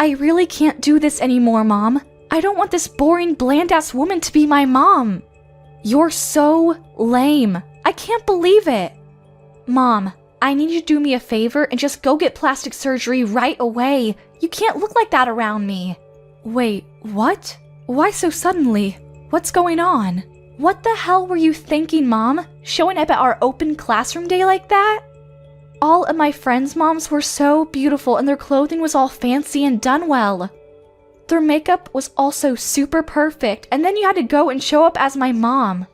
I really can't do this anymore, Mom. I don't want this boring, bland-ass woman to be my mom. You're so lame. I can't believe it. Mom, I need you to do me a favor and just go get plastic surgery right away. You can't look like that around me. Wait, what? Why so suddenly? What's going on? What the hell were you thinking, Mom? Showing up at our open classroom day like that? All of my friends' moms were so beautiful and their clothing was all fancy and done well. Their makeup was also super perfect, and then you had to go and show up as my mom.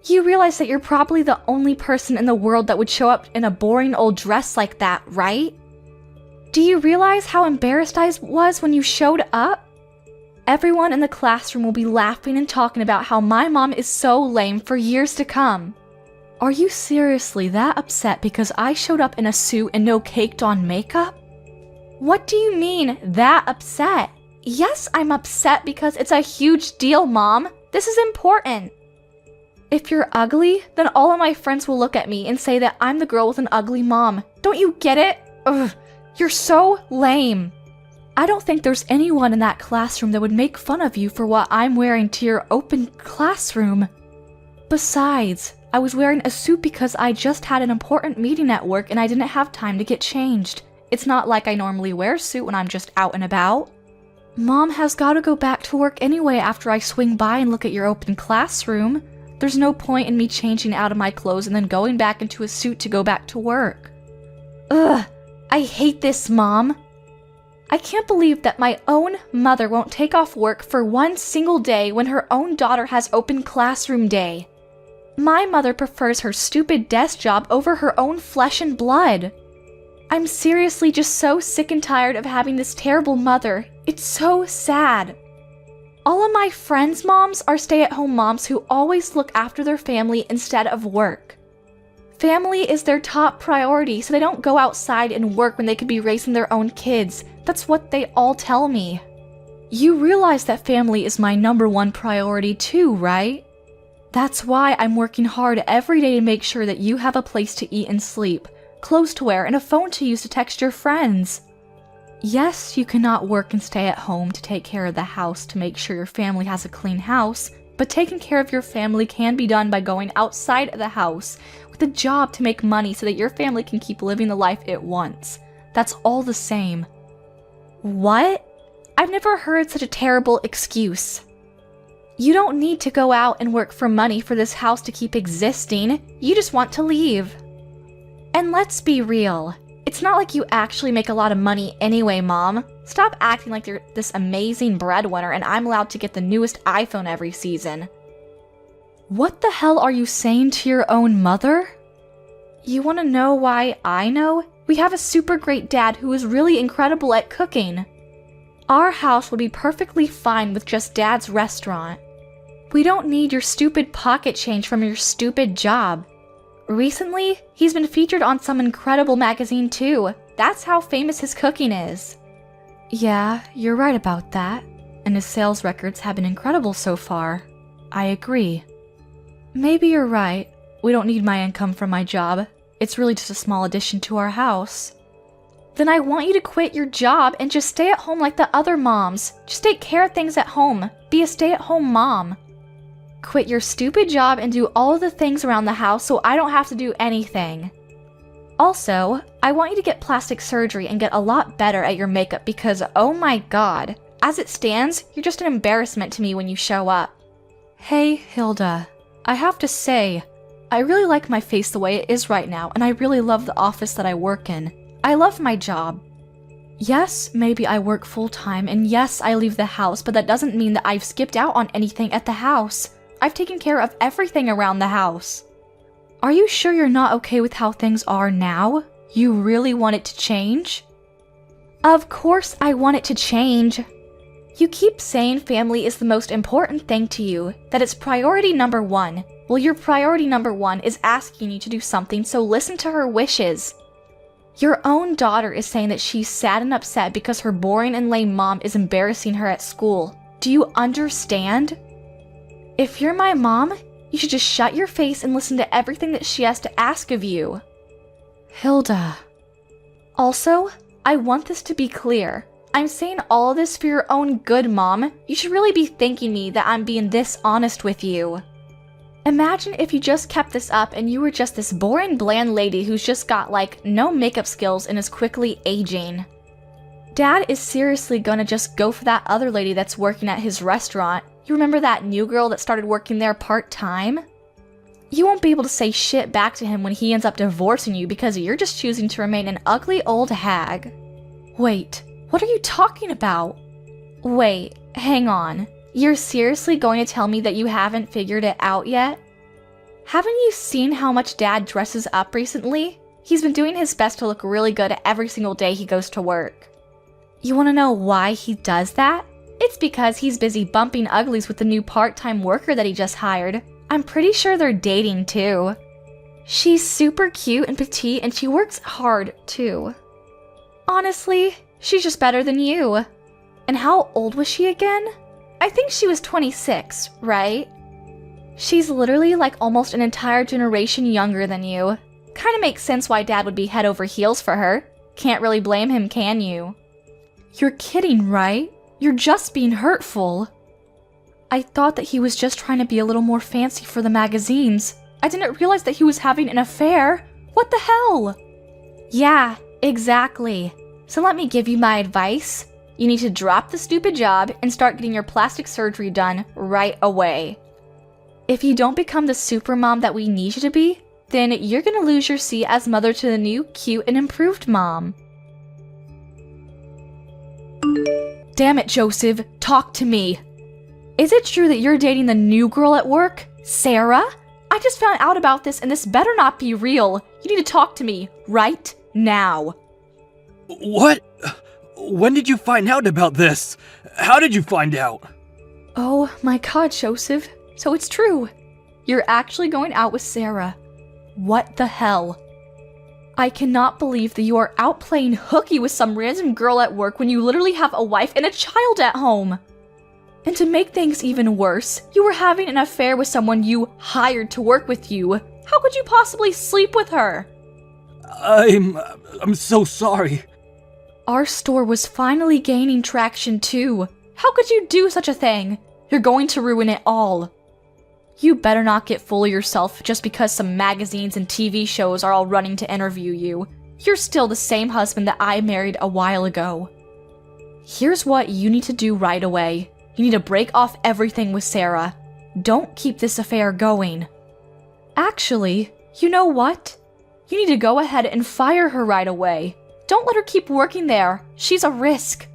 You realize that you're probably the only person in the world that would show up in a boring old dress like that, right? Do you realize how embarrassed I was when you showed up? Everyone in the classroom will be laughing and talking about how my mom is so lame for years to come. Are you seriously that upset because I showed up in a suit and no caked-on makeup? What do you mean, that upset? Yes, I'm upset because it's a huge deal, Mom. This is important. If you're ugly, then all of my friends will look at me and say that I'm the girl with an ugly mom. Don't you get it? Ugh, you're so lame. I don't think there's anyone in that classroom that would make fun of you for what I'm wearing to your open classroom. Besides, I was wearing a suit because I just had an important meeting at work and I didn't have time to get changed. It's not like I normally wear a suit when I'm just out and about. Mom has got to go back to work anyway after I swing by and look at your open classroom. There's no point in me changing out of my clothes and then going back into a suit to go back to work. Ugh, I hate this, Mom. I can't believe that my own mother won't take off work for one single day when her own daughter has open classroom day. My mother prefers her stupid desk job over her own flesh and blood. I'm seriously just so sick and tired of having this terrible mother. It's so sad. All of my friends' moms are stay-at-home moms who always look after their family instead of work. Family is their top priority, so they don't go outside and work when they could be raising their own kids. That's what they all tell me. You realize that family is my #1 priority too, right? That's why I'm working hard every day to make sure that you have a place to eat and sleep, clothes to wear, and a phone to use to text your friends. Yes, you cannot work and stay at home to take care of the house to make sure your family has a clean house, but taking care of your family can be done by going outside of the house with a job to make money so that your family can keep living the life it wants. That's all the same. What? I've never heard such a terrible excuse. You don't need to go out and work for money for this house to keep existing. You just want to leave. And let's be real. It's not like you actually make a lot of money anyway, Mom. Stop acting like you're this amazing breadwinner and I'm allowed to get the newest iPhone every season. What the hell are you saying to your own mother? You want to know why I know? We have a super great dad who is really incredible at cooking. Our house would be perfectly fine with just Dad's restaurant. We don't need your stupid pocket change from your stupid job. Recently, he's been featured on some incredible magazine too. That's how famous his cooking is. Yeah, you're right about that. And his sales records have been incredible so far. I agree. Maybe you're right. We don't need my income from my job. It's really just a small addition to our house. Then I want you to quit your job and just stay at home like the other moms. Just take care of things at home. Be a stay-at-home mom. Quit your stupid job and do all of the things around the house so I don't have to do anything. Also, I want you to get plastic surgery and get a lot better at your makeup because, oh my god, as it stands, you're just an embarrassment to me when you show up. Hey, Hilda. I have to say, I really like my face the way it is right now, and I really love the office that I work in. I love my job. Yes, maybe I work full-time, and yes, I leave the house, but that doesn't mean that I've skipped out on anything at the house. I've taken care of everything around the house. Are you sure you're not okay with how things are now? You really want it to change? Of course I want it to change. You keep saying family is the most important thing to you, that it's priority #1. Well, your priority #1 is asking you to do something, so listen to her wishes. Your own daughter is saying that she's sad and upset because her boring and lame mom is embarrassing her at school. Do you understand? If you're my mom, you should just shut your face and listen to everything that she has to ask of you. Hilda. Also, I want this to be clear. I'm saying all of this for your own good, Mom. You should really be thanking me that I'm being this honest with you. Imagine if you just kept this up and you were just this boring, bland lady who's just got, no makeup skills and is quickly aging. Dad is seriously gonna just go for that other lady that's working at his restaurant. You remember that new girl that started working there part-time? You won't be able to say shit back to him when he ends up divorcing you because you're just choosing to remain an ugly old hag. Wait, what are you talking about? Wait, hang on. You're seriously going to tell me that you haven't figured it out yet? Haven't you seen how much Dad dresses up recently? He's been doing his best to look really good every single day he goes to work. You want to know why he does that? It's because he's busy bumping uglies with the new part-time worker that he just hired. I'm pretty sure they're dating too. She's super cute and petite and she works hard too. Honestly, she's just better than you. And how old was she again? I think she was 26, right? She's literally almost an entire generation younger than you. Kinda makes sense why Dad would be head over heels for her. Can't really blame him, can you? You're kidding, right? You're just being hurtful. I thought that he was just trying to be a little more fancy for the magazines. I didn't realize that he was having an affair. What the hell? Yeah, exactly. So let me give you my advice. You need to drop the stupid job and start getting your plastic surgery done right away. If you don't become the super mom that we need you to be, then you're gonna lose your seat as mother to the new, cute, and improved mom. Damn it, Joseph, talk to me. Is it true that you're dating the new girl at work, Sarah? I just found out about this and this better not be real. You need to talk to me right now. What? When did you find out about this? How did you find out? Oh my god, Joseph. So it's true. You're actually going out with Sarah. What the hell? I cannot believe that you are out playing hooky with some random girl at work when you literally have a wife and a child at home. And to make things even worse, you were having an affair with someone you hired to work with you. How could you possibly sleep with her? I'm so sorry. Our store was finally gaining traction too. How could you do such a thing? You're going to ruin it all. You better not get full of yourself just because some magazines and TV shows are all running to interview you. You're still the same husband that I married a while ago. Here's what you need to do right away. You need to break off everything with Sarah. Don't keep this affair going. Actually, you know what? You need to go ahead and fire her right away. Don't let her keep working there. She's a risk.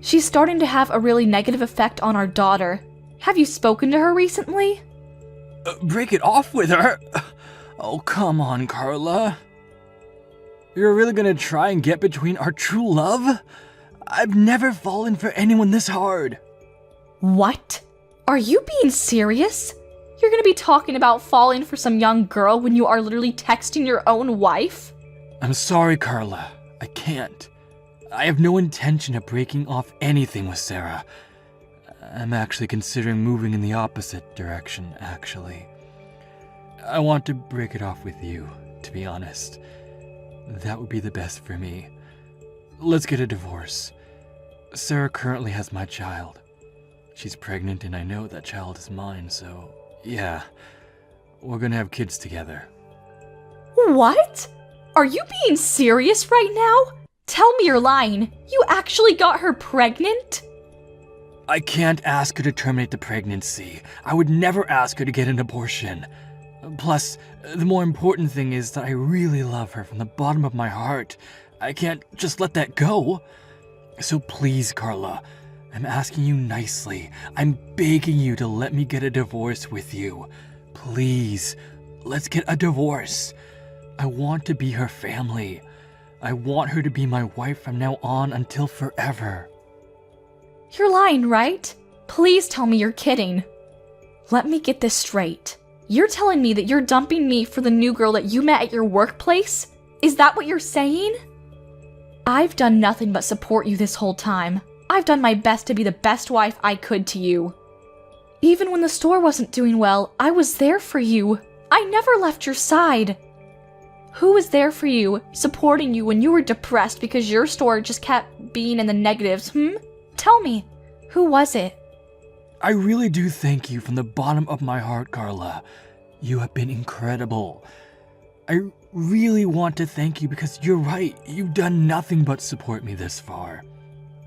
She's starting to have a really negative effect on our daughter. Have you spoken to her recently? Break it off with her? Oh, come on, Carla. You're really gonna try and get between our true love? I've never fallen for anyone this hard. What? Are you being serious? You're gonna be talking about falling for some young girl when you are literally texting your own wife? I'm sorry, Carla. I can't. I have no intention of breaking off anything with Sarah. I'm actually considering moving in the opposite direction, actually. I want to break it off with you, to be honest. That would be the best for me. Let's get a divorce. Sarah currently has my child. She's pregnant and I know that child is mine, so yeah. We're gonna have kids together. What? Are you being serious right now? Tell me you're lying. You actually got her pregnant? I can't ask her to terminate the pregnancy. I would never ask her to get an abortion. Plus, the more important thing is that I really love her from the bottom of my heart. I can't just let that go. So please, Carla, I'm asking you nicely. I'm begging you to let me get a divorce with you. Please, let's get a divorce. I want to be her family. I want her to be my wife from now on until forever. You're lying, right? Please tell me you're kidding. Let me get this straight. You're telling me that you're dumping me for the new girl that you met at your workplace? Is that what you're saying? I've done nothing but support you this whole time. I've done my best to be the best wife I could to you. Even when the store wasn't doing well, I was there for you. I never left your side. Who was there for you, supporting you when you were depressed because your story just kept being in the negatives, Tell me, who was it? I really do thank you from the bottom of my heart, Carla. You have been incredible. I really want to thank you because you're right, you've done nothing but support me this far.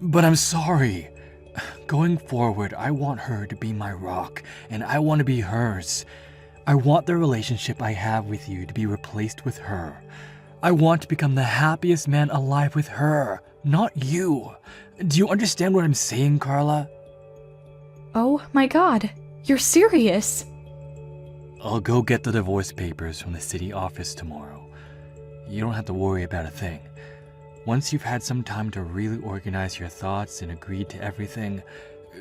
But I'm sorry. Going forward, I want her to be my rock, and I want to be hers. I want the relationship I have with you to be replaced with her. I want to become the happiest man alive with her, not you. Do you understand what I'm saying, Carla? Oh my god, you're serious? I'll go get the divorce papers from the city office tomorrow. You don't have to worry about a thing. Once you've had some time to really organize your thoughts and agreed to everything,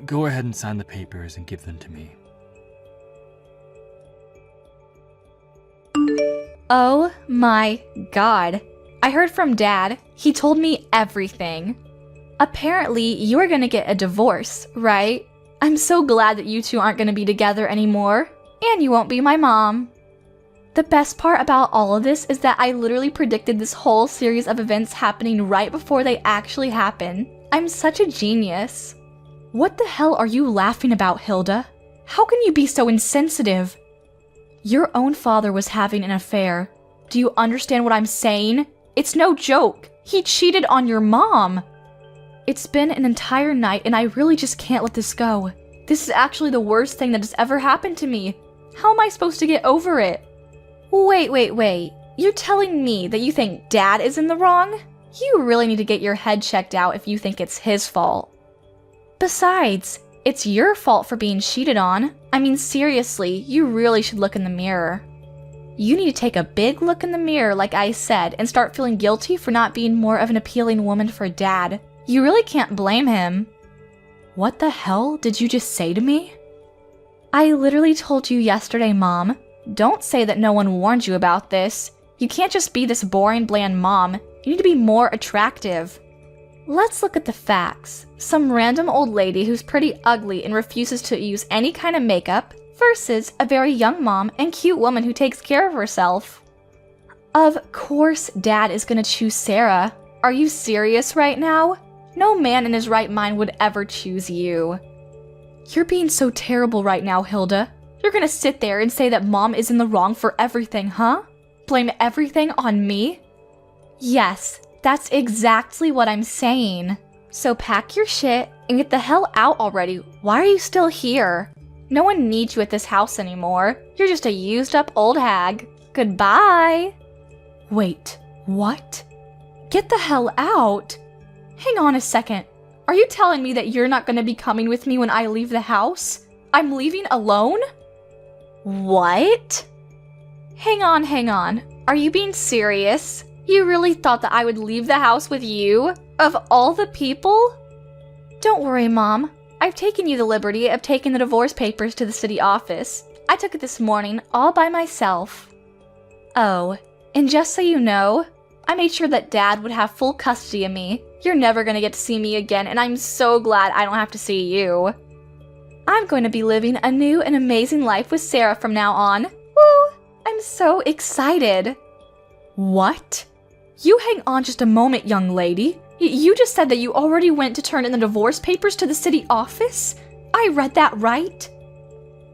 go ahead and sign the papers and give them to me. Oh my god. I heard from Dad. He told me everything. Apparently, you are gonna get a divorce, right? I'm so glad that you two aren't gonna be together anymore. And you won't be my mom. The best part about all of this is that I literally predicted this whole series of events happening right before they actually happen. I'm such a genius. What the hell are you laughing about, Hilda? How can you be so insensitive? Your own father was having an affair. Do you understand what I'm saying? It's no joke. He cheated on your mom. It's been an entire night and I really just can't let this go. This is actually the worst thing that has ever happened to me. How am I supposed to get over it? Wait. You're telling me that you think Dad is in the wrong? You really need to get your head checked out if you think it's his fault. Besides, it's your fault for being cheated on. I mean, seriously, you really should look in the mirror. You need to take a big look in the mirror, like I said, and start feeling guilty for not being more of an appealing woman for Dad. You really can't blame him. What the hell did you just say to me? I literally told you yesterday, Mom. Don't say that no one warned you about this. You can't just be this boring, bland mom. You need to be more attractive. Let's look at the facts. Some random old lady who's pretty ugly and refuses to use any kind of makeup versus a very young mom and cute woman who takes care of herself. Of course Dad is gonna choose Sarah. Are you serious right now? No man in his right mind would ever choose you. You're being so terrible right now, Hilda. You're gonna sit there and say that Mom is in the wrong for everything, huh? Blame everything on me? Yes, that's exactly what I'm saying. So pack your shit and get the hell out already. Why are you still here? No one needs you at this house anymore. You're just a used up old hag. Goodbye. Wait, what? Get the hell out? Hang on a second. Are you telling me that you're not gonna be coming with me when I leave the house? I'm leaving alone? What? Hang on. Are you being serious? You really thought that I would leave the house with you? Of all the people? Don't worry, Mom. I've taken you the liberty of taking the divorce papers to the city office. I took it this morning all by myself. Oh, and just so you know, I made sure that Dad would have full custody of me. You're never gonna get to see me again, and I'm so glad I don't have to see you. I'm going to be living a new and amazing life with Sarah from now on. Woo! I'm so excited. What? You hang on just a moment, young lady. You just said that you already went to turn in the divorce papers to the city office? I read that right?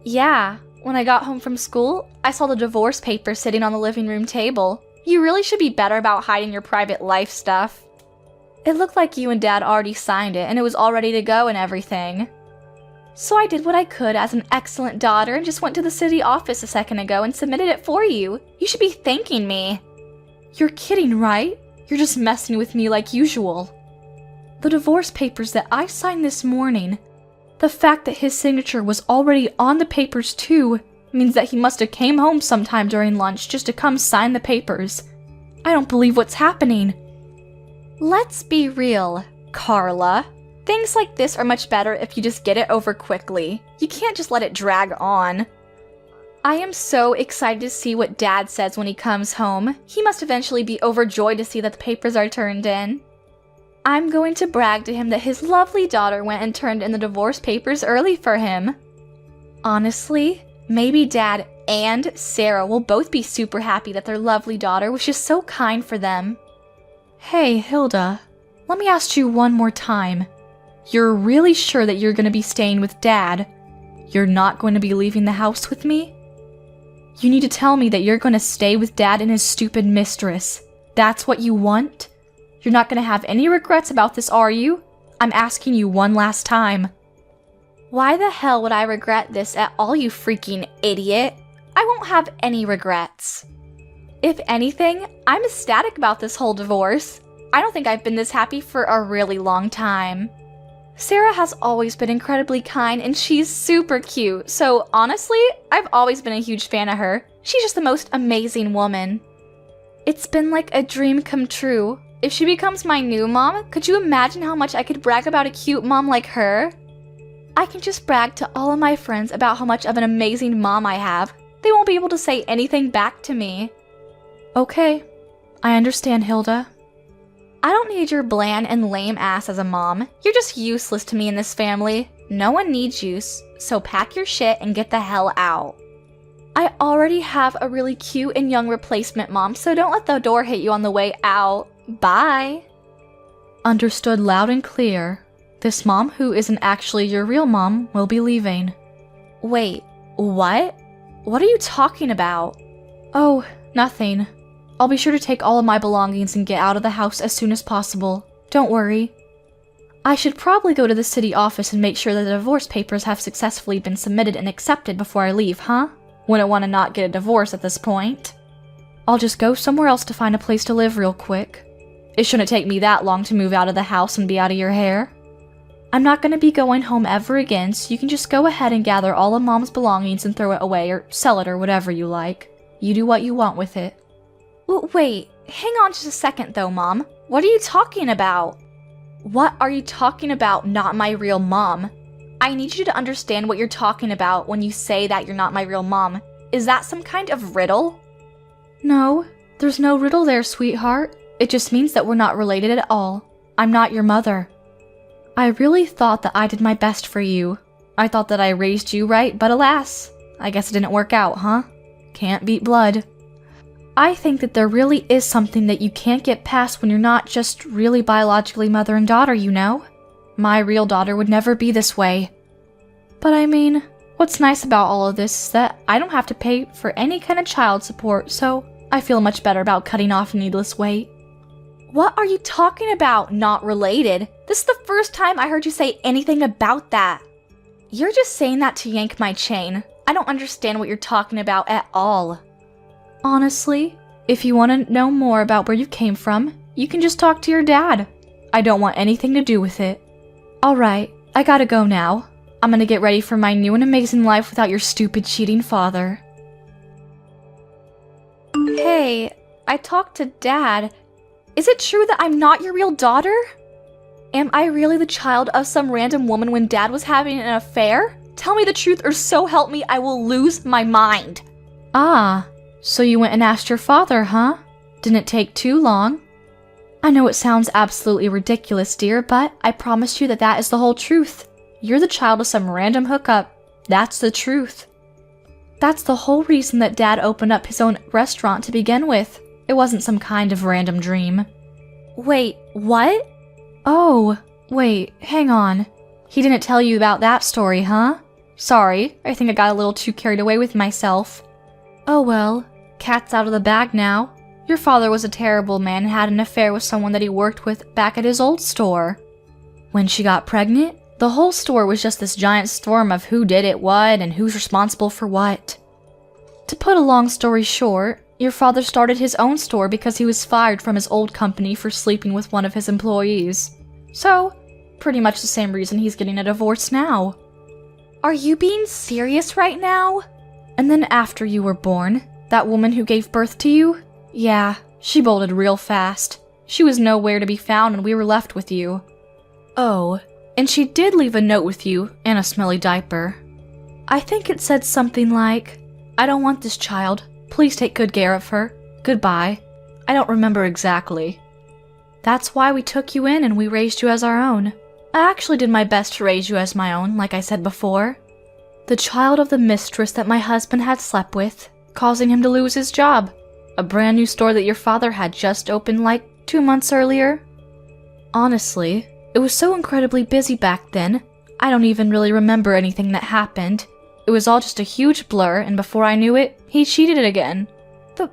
Yeah, when I got home from school, I saw the divorce papers sitting on the living room table. You really should be better about hiding your private life stuff. It looked like you and Dad already signed it and it was all ready to go and everything. So I did what I could as an excellent daughter and just went to the city office a second ago and submitted it for you. You should be thanking me. You're kidding, right? You're just messing with me like usual. The divorce papers that I signed this morning, the fact that his signature was already on the papers too, means that he must have came home sometime during lunch just to come sign the papers. I don't believe what's happening. Let's be real, Carla. Things like this are much better if you just get it over quickly. You can't just let it drag on. I am so excited to see what Dad says when he comes home. He must eventually be overjoyed to see that the papers are turned in. I'm going to brag to him that his lovely daughter went and turned in the divorce papers early for him. Honestly, Maybe Dad and Sarah will both be super happy that their lovely daughter was just so kind for them. Hey, Hilda, let me ask you one more time. You're really sure that you're going to be staying with Dad? You're not going to be leaving the house with me? You need to tell me that you're going to stay with Dad and his stupid mistress. That's what you want? You're not going to have any regrets about this, are you? I'm asking you one last time. Why the hell would I regret this at all, you freaking idiot? I won't have any regrets. If anything, I'm ecstatic about this whole divorce. I don't think I've been this happy for a really long time. Sarah has always been incredibly kind and she's super cute, so honestly, I've always been a huge fan of her. She's just the most amazing woman. It's been like a dream come true. If she becomes my new mom, could you imagine how much I could brag about a cute mom like her? I can just brag to all of my friends about how much of an amazing mom I have. They won't be able to say anything back to me. Okay, I understand, Hilda. I don't need your bland and lame ass as a mom. You're just useless to me in this family. No one needs you, so pack your shit and get the hell out. I already have a really cute and young replacement mom, so don't let the door hit you on the way out. Bye. Understood loud and clear. This mom, who isn't actually your real mom, will be leaving. Wait, what? What are you talking about? Oh, nothing. I'll be sure to take all of my belongings and get out of the house as soon as possible. Don't worry. I should probably go to the city office and make sure that the divorce papers have successfully been submitted and accepted before I leave, huh? Wouldn't want to not get a divorce at this point. I'll just go somewhere else to find a place to live real quick. It shouldn't take me that long to move out of the house and be out of your hair. I'm not going to be going home ever again, so you can just go ahead and gather all of Mom's belongings and throw it away or sell it or whatever you like. You do what you want with it. Wait, hang on just a second though, Mom. What are you talking about? What are you talking about, not my real mom? I need you to understand what you're talking about when you say that you're not my real mom. Is that some kind of riddle? No, there's no riddle there, sweetheart. It just means that we're not related at all. I'm not your mother. I really thought that I did my best for you. I thought that I raised you right, but alas, I guess it didn't work out, huh? Can't beat blood. I think that there really is something that you can't get past when you're not just really biologically mother and daughter, you know? My real daughter would never be this way. But I mean, what's nice about all of this is that I don't have to pay for any kind of child support, so I feel much better about cutting off needless weight. What are you talking about, not related? This is the first time I heard you say anything about that. You're just saying that to yank my chain. I don't understand what you're talking about at all. Honestly, if you want to know more about where you came from, you can just talk to your dad. I don't want anything to do with it. Alright, I gotta go now. I'm gonna get ready for my new and amazing life without your stupid cheating father. Hey, I talked to Dad. Is it true that I'm not your real daughter? Am I really the child of some random woman when Dad was having an affair? Tell me the truth or so help me I will lose my mind. Ah, so you went and asked your father, huh? Didn't take too long. I know it sounds absolutely ridiculous, dear, but I promise you that that is the whole truth. You're the child of some random hookup. That's the truth. That's the whole reason that Dad opened up his own restaurant to begin with. It wasn't some kind of random dream. Wait, what? Oh, wait, hang on. He didn't tell you about that story, huh? Sorry, I think I got a little too carried away with myself. Oh well, cat's out of the bag now. Your father was a terrible man and had an affair with someone that he worked with back at his old store. When she got pregnant, the whole store was just this giant storm of who did it what and who's responsible for what. To put a long story short, your father started his own store because he was fired from his old company for sleeping with one of his employees. So, pretty much the same reason he's getting a divorce now. Are you being serious right now? And then after you were born, that woman who gave birth to you? Yeah, she bolted real fast. She was nowhere to be found and we were left with you. Oh, and she did leave a note with you and a smelly diaper. I think it said something like, I don't want this child. Please take good care of her. Goodbye. I don't remember exactly. That's why we took you in and we raised you as our own. I actually did my best to raise you as my own, like I said before. The child of the mistress that my husband had slept with, causing him to lose his job. A brand new store that your father had just opened like 2 months earlier. Honestly, it was so incredibly busy back then, I don't even really remember anything that happened. It was all just a huge blur, and before I knew it, he cheated it again. But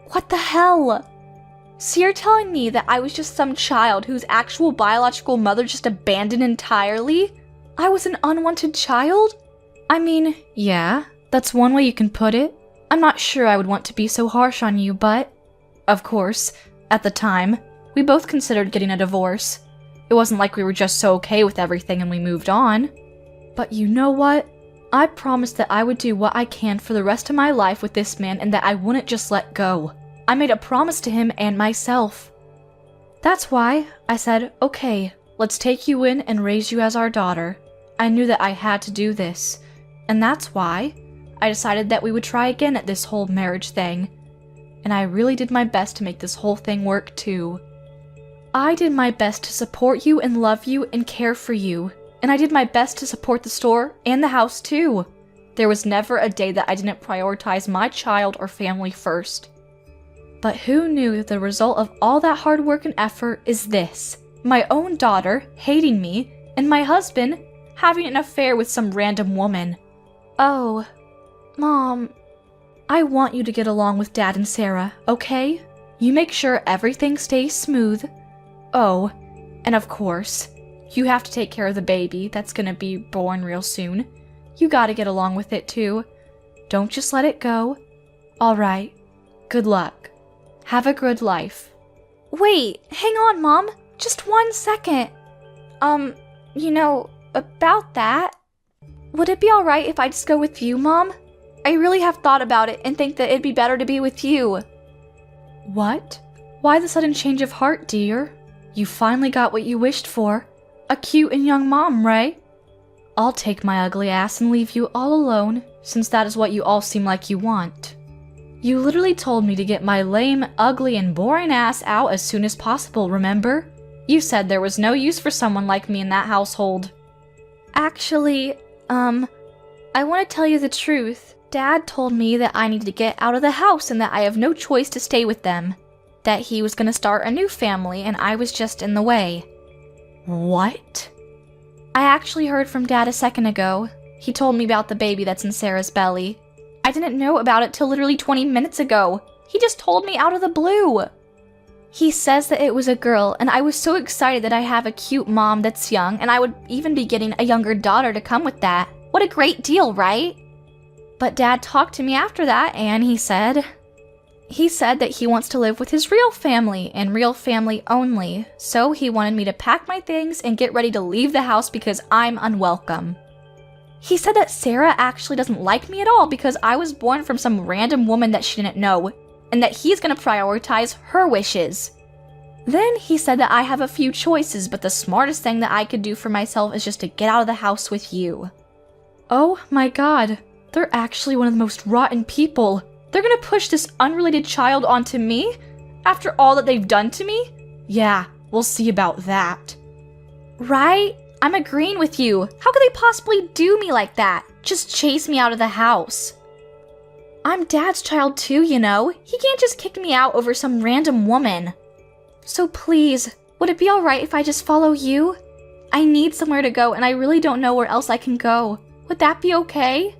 what the hell? So you're telling me that I was just some child whose actual biological mother just abandoned entirely? I was an unwanted child? I mean, yeah, that's one way you can put it. I'm not sure I would want to be so harsh on you, but... Of course, at the time, we both considered getting a divorce. It wasn't like we were just so okay with everything and we moved on. But you know what? I promised that I would do what I can for the rest of my life with this man and that I wouldn't just let go. I made a promise to him and myself. That's why I said, okay, let's take you in and raise you as our daughter. I knew that I had to do this. And that's why I decided that we would try again at this whole marriage thing. And I really did my best to make this whole thing work too. I did my best to support you and love you and care for you. And I did my best to support the store and the house too. There was never a day that I didn't prioritize my child or family first. But who knew that the result of all that hard work and effort is this? My own daughter hating me, and my husband having an affair with some random woman. Oh, Mom, I want you to get along with Dad and Sarah, okay? You make sure everything stays smooth. Oh, and of course, you have to take care of the baby that's gonna be born real soon. You gotta get along with it too. Don't just let it go. Alright, good luck. Have a good life. Wait, hang on, Mom. Just 1 second. About that. Would it be alright if I just go with you, Mom? I really have thought about it and think that it'd be better to be with you. What? Why the sudden change of heart, dear? You finally got what you wished for. A cute and young mom, right? I'll take my ugly ass and leave you all alone, since that is what you all seem like you want. You literally told me to get my lame, ugly, and boring ass out as soon as possible, remember? You said there was no use for someone like me in that household. Actually, I want to tell you the truth. Dad told me that I need to get out of the house and that I have no choice to stay with them. That he was going to start a new family and I was just in the way. What? I actually heard from Dad a second ago. He told me about the baby that's in Sarah's belly. I didn't know about it till literally 20 minutes ago. He just told me out of the blue. He says that it was a girl, and I was so excited that I have a cute mom that's young, and I would even be getting a younger daughter to come with that. What a great deal, right? But Dad talked to me after that, and he said that he wants to live with his real family, and real family only. So he wanted me to pack my things and get ready to leave the house because I'm unwelcome. He said that Sarah actually doesn't like me at all because I was born from some random woman that she didn't know, and that he's gonna prioritize her wishes. Then he said that I have a few choices, but the smartest thing that I could do for myself is just to get out of the house with you. Oh my god, they're actually one of the most rotten people. They're gonna push this unrelated child onto me? After all that they've done to me? Yeah, we'll see about that. Right? I'm agreeing with you. How could they possibly do me like that? Just chase me out of the house. I'm Dad's child too, you know. He can't just kick me out over some random woman. So please, would it be alright if I just follow you? I need somewhere to go and I really don't know where else I can go. Would that be okay?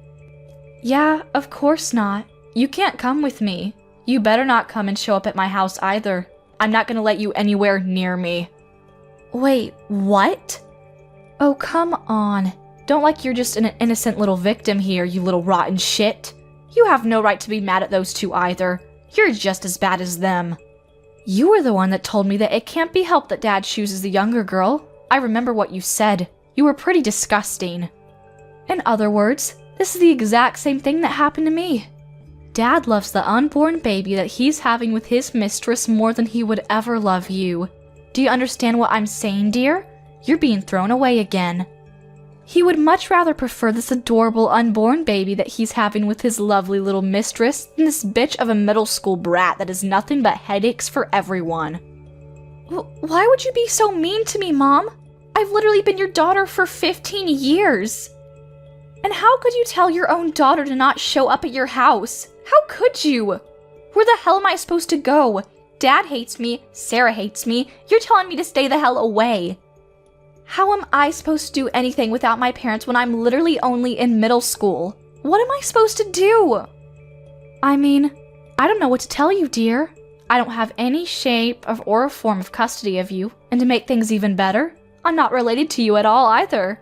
Yeah, of course not. You can't come with me. You better not come and show up at my house either. I'm not gonna let you anywhere near me. Wait, what? Oh, come on. Don't like you're just an innocent little victim here, you little rotten shit. You have no right to be mad at those two either. You're just as bad as them. You were the one that told me that it can't be helped that Dad chooses the younger girl. I remember what you said. You were pretty disgusting. In other words, this is the exact same thing that happened to me. Dad loves the unborn baby that he's having with his mistress more than he would ever love you. Do you understand what I'm saying, dear? You're being thrown away again. He would much rather prefer this adorable unborn baby that he's having with his lovely little mistress than this bitch of a middle school brat that is nothing but headaches for everyone. Why would you be so mean to me, Mom? I've literally been your daughter for 15 years. And how could you tell your own daughter to not show up at your house? How could you? Where the hell am I supposed to go? Dad hates me, Sarah hates me, you're telling me to stay the hell away. How am I supposed to do anything without my parents when I'm literally only in middle school? What am I supposed to do? I mean, I don't know what to tell you, dear. I don't have any shape or form of custody of you, and to make things even better, I'm not related to you at all either.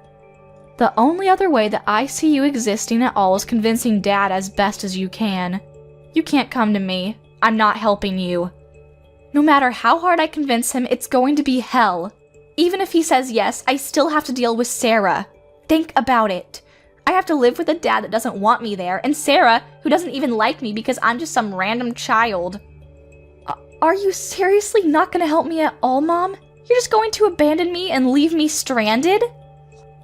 The only other way that I see you existing at all is convincing Dad as best as you can. You can't come to me. I'm not helping you. No matter how hard I convince him, it's going to be hell. Even if he says yes, I still have to deal with Sarah. Think about it. I have to live with a dad that doesn't want me there, and Sarah, who doesn't even like me because I'm just some random child. Are you seriously not going to help me at all, Mom? You're just going to abandon me and leave me stranded?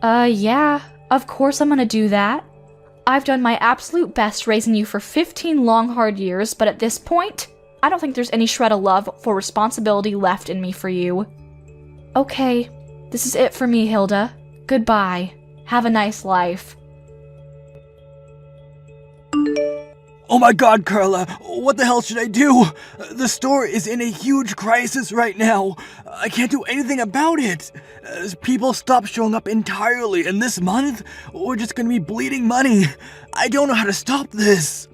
Yeah, of course I'm gonna do that. I've done my absolute best raising you for 15 long hard years, but at this point, I don't think there's any shred of love or responsibility left in me for you. Okay, this is it for me, Hilda. Goodbye. Have a nice life. Oh my god, Carla, what the hell should I do? The store is in a huge crisis right now. I can't do anything about it. People stop showing up entirely, and this month, we're just gonna be bleeding money. I don't know how to stop this.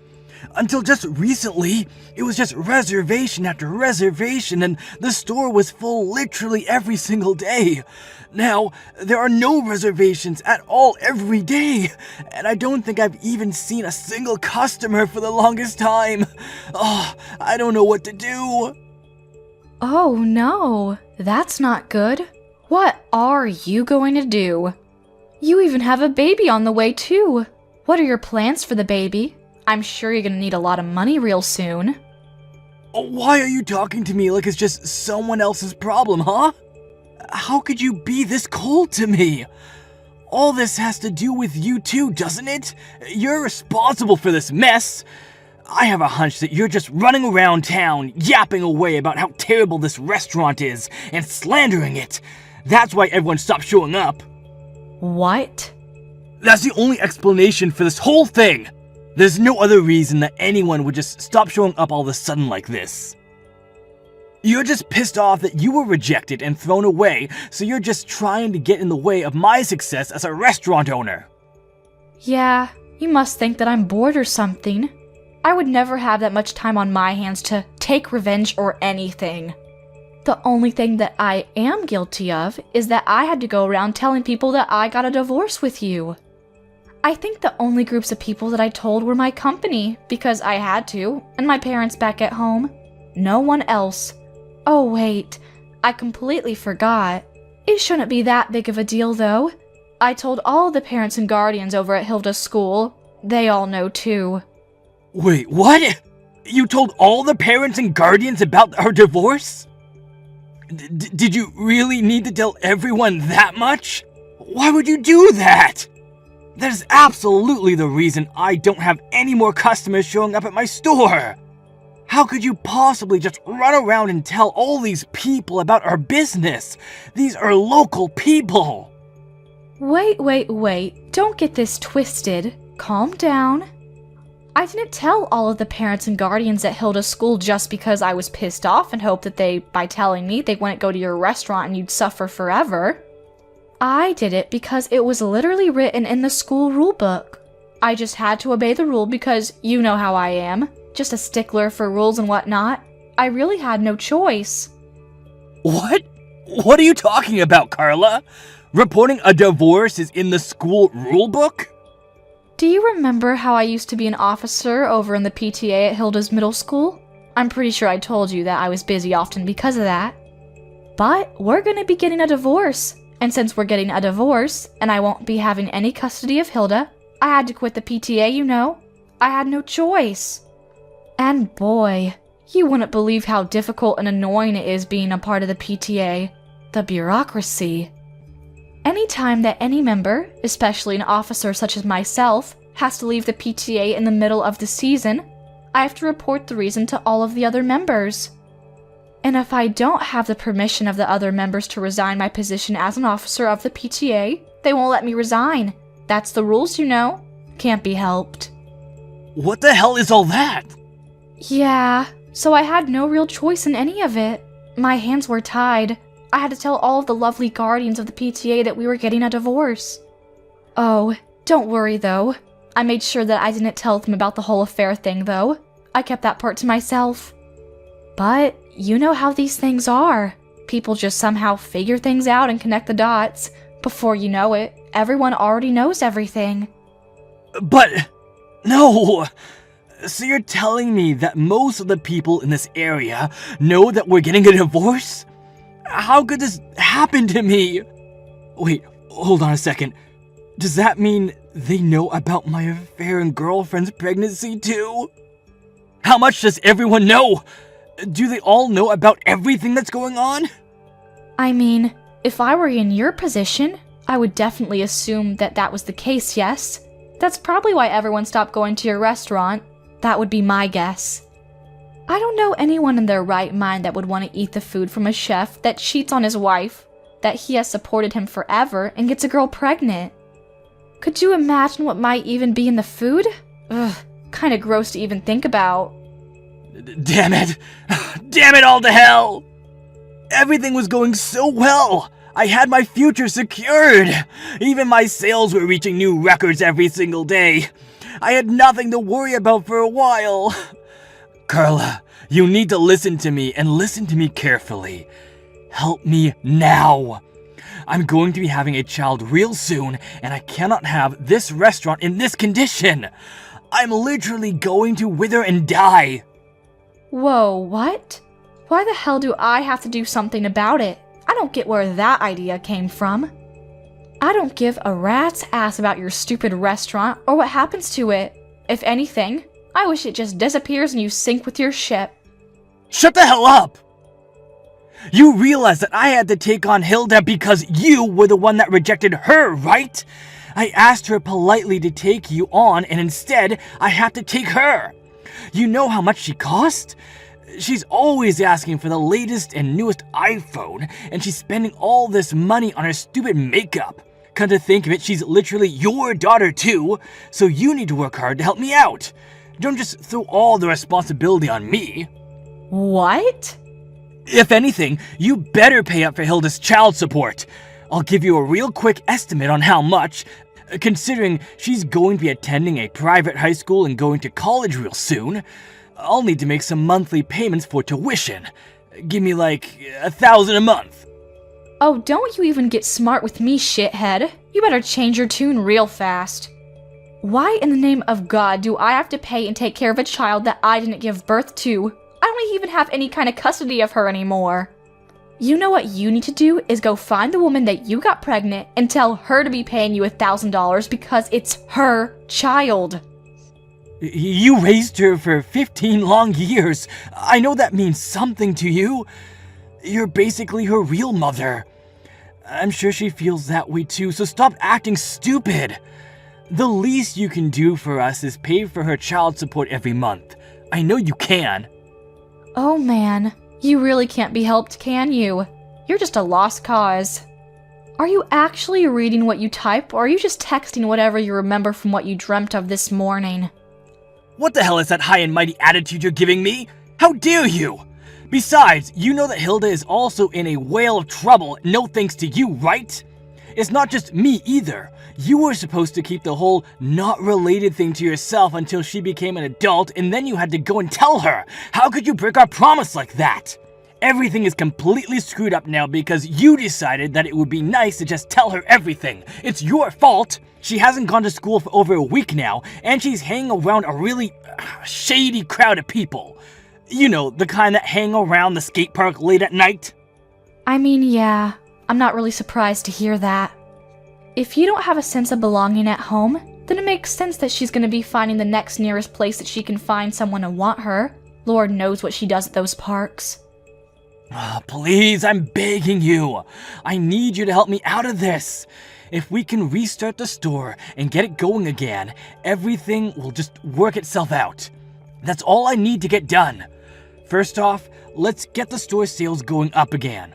Until just recently, it was just reservation after reservation, and the store was full literally every single day. Now, there are no reservations at all every day, and I don't think I've even seen a single customer for the longest time. Oh, I don't know what to do. Oh no, that's not good. What are you going to do? You even have a baby on the way too. What are your plans for the baby? I'm sure you're gonna need a lot of money real soon. Why are you talking to me like it's just someone else's problem, huh? How could you be this cold to me? All this has to do with you too, doesn't it? You're responsible for this mess. I have a hunch that you're just running around town, yapping away about how terrible this restaurant is, and slandering it. That's why everyone stopped showing up. What? That's the only explanation for this whole thing. There's no other reason that anyone would just stop showing up all of a sudden like this. You're just pissed off that you were rejected and thrown away, so you're just trying to get in the way of my success as a restaurant owner. Yeah, you must think that I'm bored or something. I would never have that much time on my hands to take revenge or anything. The only thing that I am guilty of is that I had to go around telling people that I got a divorce with you. I think the only groups of people that I told were my company, because I had to, and my parents back at home. No one else. Oh wait, I completely forgot. It shouldn't be that big of a deal though. I told all the parents and guardians over at Hilda's school. They all know too. Wait, what? You told all the parents and guardians about our divorce? Did you really need to tell everyone that much? Why would you do that? That is absolutely the reason I don't have any more customers showing up at my store. How could you possibly just run around and tell all these people about our business? These are local people. Wait. Don't get this twisted. Calm down. I didn't tell all of the parents and guardians at Hilda's school just because I was pissed off and hoped that by telling me, they wouldn't go to your restaurant and you'd suffer forever. I did it because it was literally written in the school rule book. I just had to obey the rule because you know how I am. Just a stickler for rules and whatnot. I really had no choice. What? What are you talking about, Carla? Reporting a divorce is in the school rule book? Do you remember how I used to be an officer over in the PTA at Hilda's middle school? I'm pretty sure I told you that I was busy often because of that. But we're gonna be getting a divorce. And since we're getting a divorce, and I won't be having any custody of Hilda, I had to quit the PTA, you know. I had no choice. And boy, you wouldn't believe how difficult and annoying it is being a part of the PTA. The bureaucracy. Anytime that any member, especially an officer such as myself, has to leave the PTA in the middle of the season, I have to report the reason to all of the other members. And if I don't have the permission of the other members to resign my position as an officer of the PTA, they won't let me resign. That's the rules, you know. Can't be helped. What the hell is all that? Yeah, so I had no real choice in any of it. My hands were tied. I had to tell all of the lovely guardians of the PTA that we were getting a divorce. Oh, don't worry though. I made sure that I didn't tell them about the whole affair thing though. I kept that part to myself. But you know how these things are. People just somehow figure things out and connect the dots. Before you know it, everyone already knows everything. But, no! So you're telling me that most of the people in this area know that we're getting a divorce? How could this happen to me? Wait, hold on a second. Does that mean they know about my affair and girlfriend's pregnancy too? How much does everyone know? Do they all know about everything that's going on? I mean, if I were in your position, I would definitely assume that that was the case, yes? That's probably why everyone stopped going to your restaurant. That would be my guess. I don't know anyone in their right mind that would want to eat the food from a chef that cheats on his wife, that he has supported him forever and gets a girl pregnant. Could you imagine what might even be in the food? Ugh, kinda gross to even think about. Damn it! Damn it all to hell! Everything was going so well! I had my future secured! Even my sales were reaching new records every single day. I had nothing to worry about for a while. Carla, you need to listen to me and listen to me carefully. Help me now. I'm going to be having a child real soon, and I cannot have this restaurant in this condition. I'm literally going to wither and die. Whoa, what? Why the hell do I have to do something about it? I don't get where that idea came from. I don't give a rat's ass about your stupid restaurant or what happens to it. If anything, I wish it just disappears and you sink with your ship. Shut the hell up! You realize that I had to take on Hilda because you were the one that rejected her, right? I asked her politely to take you on, and instead, I had to take her. You know how much she cost? She's always asking for the latest and newest iPhone, and she's spending all this money on her stupid makeup. Come to think of it, she's literally your daughter too, so you need to work hard to help me out. Don't just throw all the responsibility on me. What? If anything, you better pay up for Hilda's child support. I'll give you a real quick estimate on how much, considering she's going to be attending a private high school and going to college real soon. I'll need to make some monthly payments for tuition. Give me like $1,000 a month. Oh, don't you even get smart with me, shithead. You better change your tune real fast. Why in the name of God do I have to pay and take care of a child that I didn't give birth to? I don't even have any kind of custody of her anymore. You know what you need to do is go find the woman that you got pregnant and tell her to be paying you $1,000 because it's her child. You raised her for 15 long years. I know that means something to you. You're basically her real mother. I'm sure she feels that way too, so stop acting stupid. The least you can do for us is pay for her child support every month. I know you can. Oh man, you really can't be helped, can you? You're just a lost cause. Are you actually reading what you type, or are you just texting whatever you remember from what you dreamt of this morning? What the hell is that high and mighty attitude you're giving me? How dare you? Besides, you know that Hilda is also in a whale of trouble, no thanks to you, right? It's not just me either. You were supposed to keep the whole not related thing to yourself until she became an adult, and then you had to go and tell her. How could you break our promise like that? Everything is completely screwed up now because you decided that it would be nice to just tell her everything. It's your fault. She hasn't gone to school for over a week now, and she's hanging around a really shady crowd of people. You know, the kind that hang around the skate park late at night. I mean, yeah, I'm not really surprised to hear that. If you don't have a sense of belonging at home, then it makes sense that she's gonna be finding the next nearest place that she can find someone to want her. Lord knows what she does at those parks. Please, I'm begging you. I need you to help me out of this. If we can restart the store and get it going again, everything will just work itself out. That's all I need to get done. First off, let's get the store sales going up again.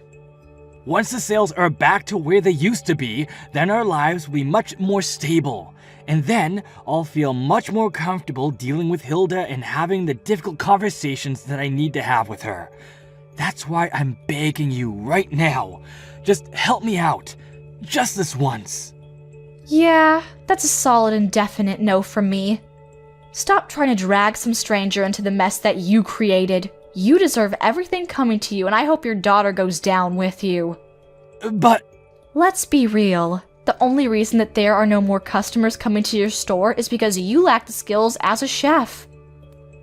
Once the sales are back to where they used to be, then our lives will be much more stable. And then I'll feel much more comfortable dealing with Hilda and having the difficult conversations that I need to have with her. That's why I'm begging you right now. Just help me out. Just this once. Yeah, that's a solid and definite no from me. Stop trying to drag some stranger into the mess that you created. You deserve everything coming to you, and I hope your daughter goes down with you. But... Let's be real. The only reason that there are no more customers coming to your store is because you lack the skills as a chef.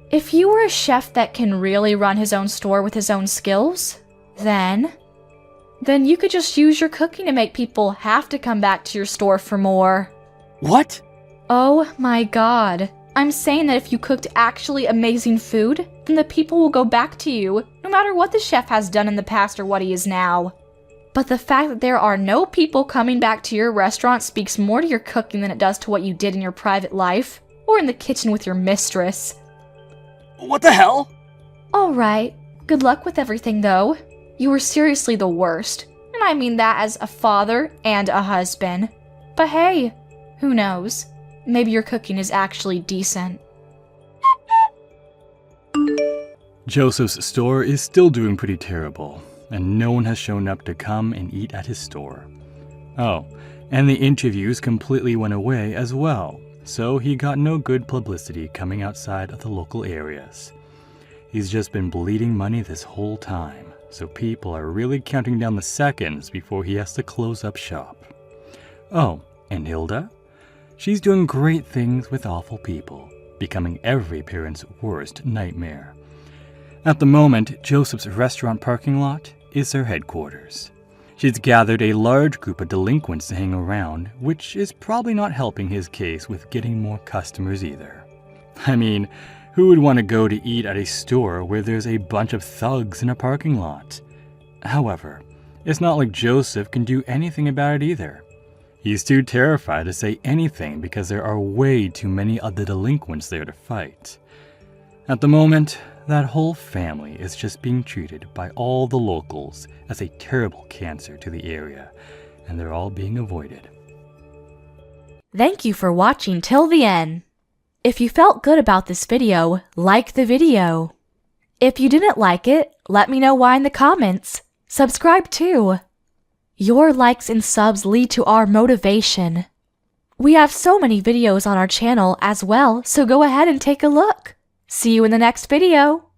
If you were a chef that can really run his own store with his own skills, then you could just use your cooking to make people have to come back to your store for more. What? Oh my god. I'm saying that if you cooked actually amazing food, then the people will go back to you, no matter what the chef has done in the past or what he is now. But the fact that there are no people coming back to your restaurant speaks more to your cooking than it does to what you did in your private life, or in the kitchen with your mistress. What the hell? Alright, good luck with everything though. You were seriously the worst, and I mean that as a father and a husband. But hey, who knows? Maybe your cooking is actually decent. Joseph's store is still doing pretty terrible, and no one has shown up to come and eat at his store. Oh, and the interviews completely went away as well, so he got no good publicity coming outside of the local areas. He's just been bleeding money this whole time, so people are really counting down the seconds before he has to close up shop. Oh, and Hilda? She's doing great things with awful people, becoming every parent's worst nightmare. At the moment, Joseph's restaurant parking lot is her headquarters. She's gathered a large group of delinquents to hang around, which is probably not helping his case with getting more customers either. I mean, who would want to go to eat at a store where there's a bunch of thugs in a parking lot? However, it's not like Joseph can do anything about it either. He's too terrified to say anything because there are way too many of the delinquents there to fight. At the moment, that whole family is just being treated by all the locals as a terrible cancer to the area, and they're all being avoided. Thank you for watching till the end. If you felt good about this video, like the video. If you didn't like it, let me know why in the comments. Subscribe too. Your likes and subs lead to our motivation. We have so many videos on our channel as well, so go ahead and take a look. See you in the next video.